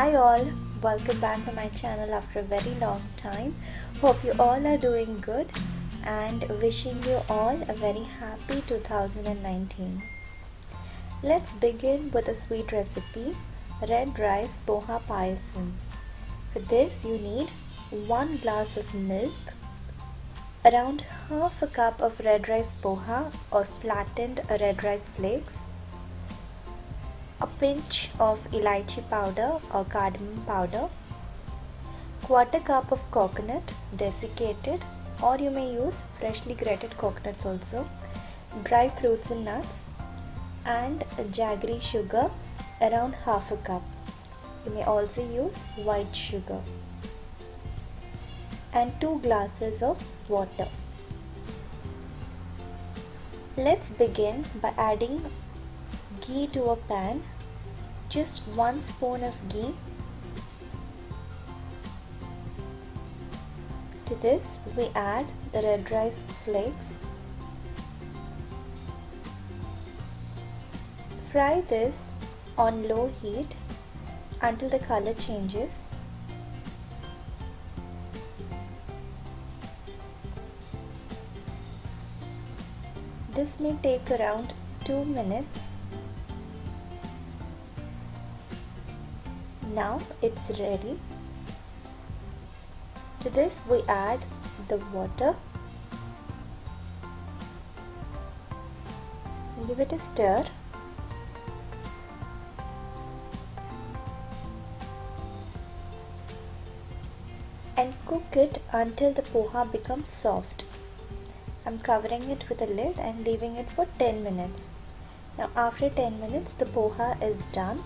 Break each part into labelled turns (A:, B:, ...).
A: Hi all, welcome back to my channel after a very long time. Hope you all are doing good and wishing you all a very happy 2019. Let's begin with a sweet recipe, red rice Poha Payasam. For this you need 1 glass of milk, around half a cup of red rice poha or flattened red rice flakes, a pinch of elaichi powder or cardamom powder, quarter cup of coconut desiccated, or you may use freshly grated coconuts also, dry fruits and nuts, and jaggery sugar around half a cup. You may also use white sugar, and 2 glasses of water. Let's begin by adding ghee to a pan. Just 1 spoon of ghee. To this we add the red rice flakes. Fry this on low heat until the color changes. This may take around 2 minutes. Now it's ready. To this we add the water. Give it a stir. And cook it until the poha becomes soft. I'm covering it with a lid and leaving it for 10 minutes. Now after 10 minutes the poha is done.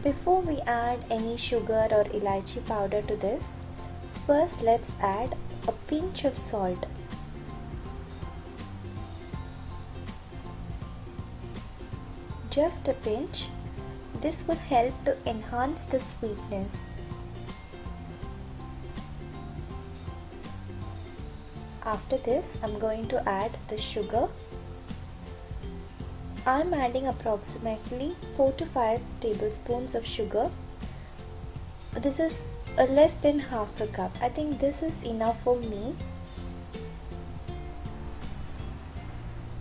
A: Before we add any sugar or elaichi powder to this, first let's add a pinch of salt. Just a pinch. This will help to enhance the sweetness. After this, I'm going to add the sugar. I'm adding approximately 4 to 5 tablespoons of sugar. This is less than half a cup. I think this is enough for me.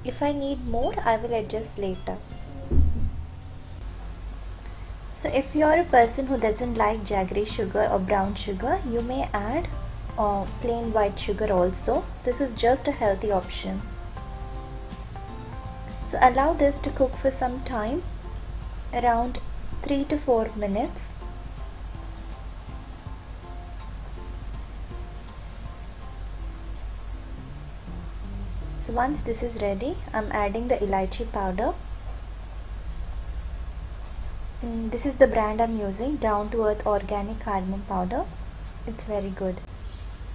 A: If I need more, I will adjust later. So if you are a person who doesn't like jaggery sugar or brown sugar, you may add plain white sugar also. This is just a healthy option. So allow this to cook for some time, around 3 to 4 minutes. So once this is ready, I'm adding the elaichi powder. And this is the brand I'm using, Down to Earth Organic Cardamom Powder. It's very good.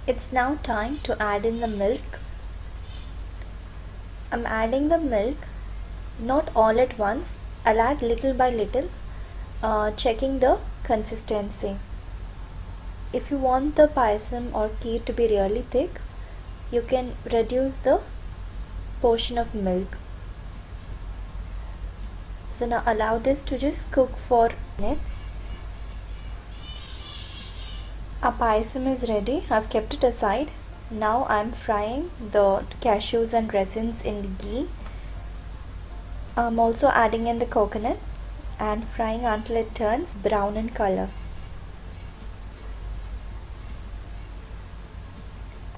A: It's now time to add in the milk. I'm adding the milk, not all at once. I'll add little by little, checking the consistency. If you want the payasam or kheer to be really thick, you can reduce the portion of milk. So now allow this to just cook for minutes. Our payasam is ready. I've kept it aside. Now I'm frying the cashews and raisins in the ghee. I'm also adding in the coconut and frying until it turns brown in color.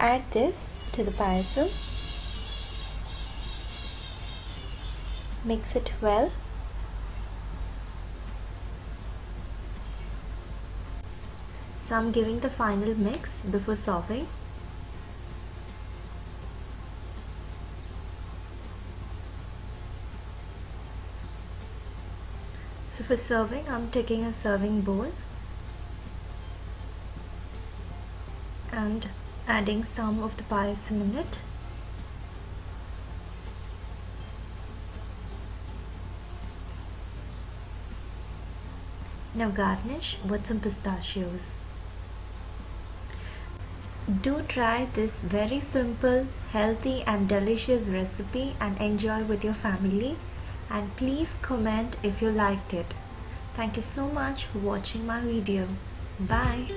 A: Add this to the payasam. Mix it well. So I'm giving the final mix before serving. So for serving, I'm taking a serving bowl and adding some of the payasam in it. Now garnish with some pistachios. Do try this very simple, healthy and delicious recipe and enjoy with your family, and please comment if you liked it. Thank you so much for watching my video. Bye.